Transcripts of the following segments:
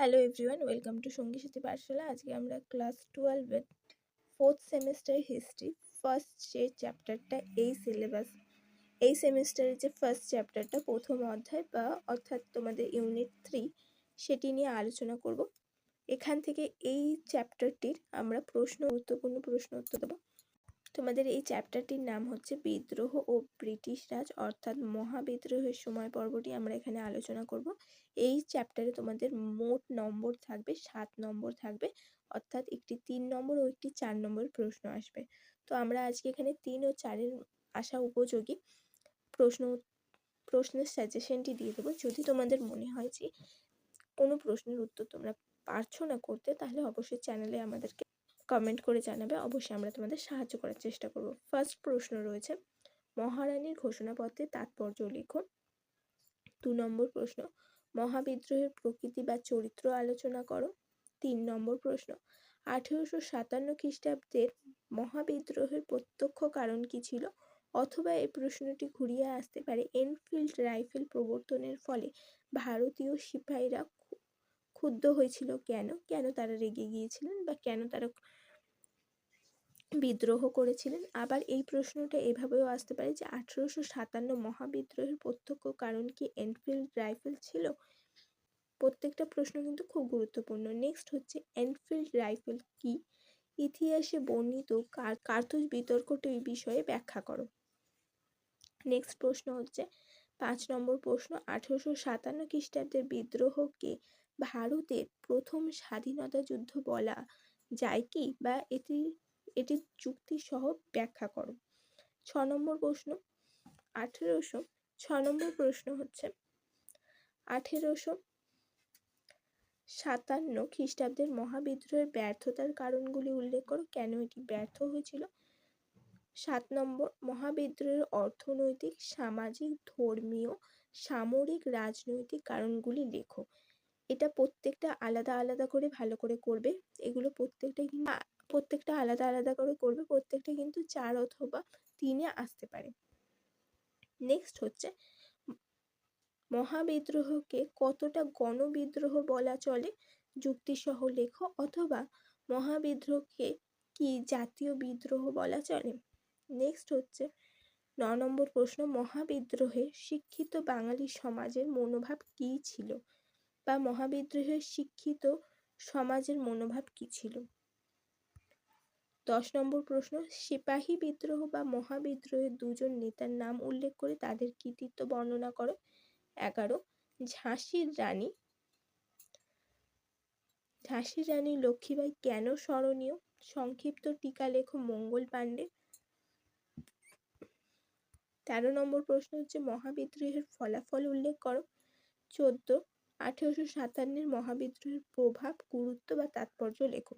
Hello everyone, welcome to সঙ্গী সাথী পাঠশালা। আজকে আমরা ক্লাস 12 এর 4th সেমিস্টার হিস্ট্রি ফার্স্ট যে চ্যাপ্টারটা এই সেমিস্টারের যে ফার্স্ট চ্যাপ্টারটা প্রথম অধ্যায় বা অর্থাৎ তোমাদের ইউনিট 3 সেটি নিয়ে আলোচনা করব। এখান থেকে এই চ্যাপ্টারটির আমরা গুরুত্বপূর্ণ প্রশ্ন উত্তর দেবো। তোমাদের এই চ্যাপ্টারটির নাম হচ্ছে বিদ্রোহ ও ব্রিটিশ রাজ অর্থাৎ মহাবিদ্রোহের সময় পর্বটি আমরা এখানে আলোচনা করব। এই চ্যাপ্টারে তোমাদের মোট নম্বর থাকবে 7 নম্বর থাকবে, অর্থাৎ একটি 3 নম্বর ও একটি 4 নম্বর প্রশ্ন আসবে। তো আমরা আজকে এখানে 3 ও 4-এর আসা উপযোগী প্রশ্নের সাজেশনটি দিয়ে দেবো। যদি তোমাদের মনে হয় যে কোনো প্রশ্নের উত্তর তোমরা পারছো না করতে, তাহলে অবশ্যই চ্যানেলে আমাদেরকে কমেন্ট করে জানাবে, অবশ্যই আমরা তোমাদের সাহায্য করার চেষ্টা করব। ফার্স্ট প্রশ্ন রয়েছে, মহারানীর ঘোষণাপত্রের তাৎপর্য লেখো। 2 নম্বর প্রশ্ন, মহাবিদ্রোহের প্রকৃতি বা চরিত্র আলোচনা করো। 3 নম্বর প্রশ্ন, 1857 খ্রিস্টাব্দের মহাবিদ্রোহের প্রত্যক্ষ কারণ কি ছিল, অথবা এই প্রশ্নটি ঘুরিয়ে আসতে পারে এনফিল্ড রাইফেল প্রবর্তনের ফলে ভারতীয় সিপাহীরা ক্ষুব্ধ হয়েছিল কেন তারা রেগে গিয়েছিলেন বা কেন তারা বিদ্রোহ করেছিলেন। আবার এই প্রশ্নটা এভাবেও আসতে পারে যে 1857 মহাবিদ্রোহের প্রত্যক্ষ কারণ কি এনফিল্ড রাইফেল ছিল। প্রত্যেকটা প্রশ্ন কিন্তু খুব গুরুত্বপূর্ণ। নেক্সট হচ্ছে এনফিল্ড রাইফেল কি, ইতিহাসে বর্ণিত কার্তুজ বিতর্কটি বিষয়ে ব্যাখ্যা করো। নেক্সট প্রশ্ন হচ্ছে 5 নম্বর প্রশ্ন, 1857 খ্রিস্টাব্দের বিদ্রোহকে ভারতের প্রথম স্বাধীনতা যুদ্ধ বলা যায় কি, বা এটির যুক্তি সহ ব্যাখ্যা করো। 6 নম্বর প্রশ্ন 6 নম্বর প্রশ্ন হচ্ছে 1857 খ্রিস্টাব্দের মহাবিদ্রোহের ব্যর্থতার কারণগুলি উল্লেখ করো, কেন এটি ব্যর্থ হয়েছিল। 7 নম্বর, মহাবিদ্রোহের অর্থনৈতিক, সামাজিক, ধর্মীয়, সামরিক, রাজনৈতিক কারণগুলি লেখো। এটা প্রত্যেকটা আলাদা আলাদা করে ভালো করে করবে। এগুলো প্রত্যেকটা আলাদা আলাদা করে করবে, প্রত্যেকটা কিন্তু 4 অথবা 3-এ আসতে পারে। নেক্সট হচ্ছে মহাবিদ্রোহকে কতটা গণবিদ্রোহ বলা চলে, যুক্তিসহ লেখো, অথবা মহাবিদ্রোহকে কি জাতীয় বিদ্রোহ বলা চলে। নেক্সট হচ্ছে 9 নম্বর প্রশ্ন, মহাবিদ্রোহে শিক্ষিত বাঙালি সমাজের মনোভাব কি ছিল, বা মহাবিদ্রোহের শিক্ষিত সমাজের মনোভাব কি ছিল। 10 নম্বর প্রশ্ন, সিপাহী বিদ্রোহ বা মহাবিদ্রোহের 2 জন নেতার নাম উল্লেখ করে তাদের কৃতিত্ব বর্ণনা করো। 11, ঝাঁসির রানী লক্ষ্মীবাঈ কেন স্মরণীয়, সংক্ষিপ্ত টিকা লেখো মঙ্গল পাণ্ডে। 13 নম্বর প্রশ্ন হচ্ছে মহাবিদ্রোহের ফলাফল উল্লেখ করো। 14, 1857 মহাবিদ্রোহের প্রভাব, গুরুত্ব বা তাৎপর্য লেখো।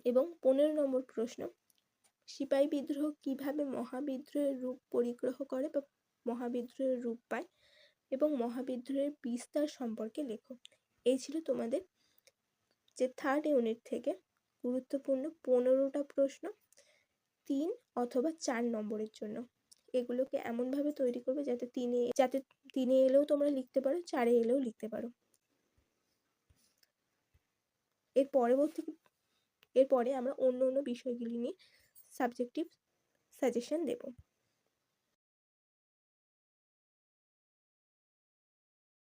এবং 15 নম্বর প্রশ্ন, সিপাহী বিদ্রোহ কিভাবে মহাবিদ্রোহের রূপ পরিগ্রহ করে বা মহাবিদ্রোহের রূপ পায়, এবং মহাবিদ্রোহের বিস্তার সম্পর্কে লেখো। এই ছিল তোমাদের যে থার্ড ইউনিট থেকে গুরুত্বপূর্ণ 15টা প্রশ্ন 3 অথবা 4 নম্বরের জন্য। এগুলোকে এমনভাবে তৈরি করবে যাতে 3-এ এলেও তোমরা লিখতে পারো, 4-এ এলেও লিখতে পারো। এরপরে আমরা অন্য বিষয়গুলি নিয়ে সাবজেক্টিভ সাজেশন দেব।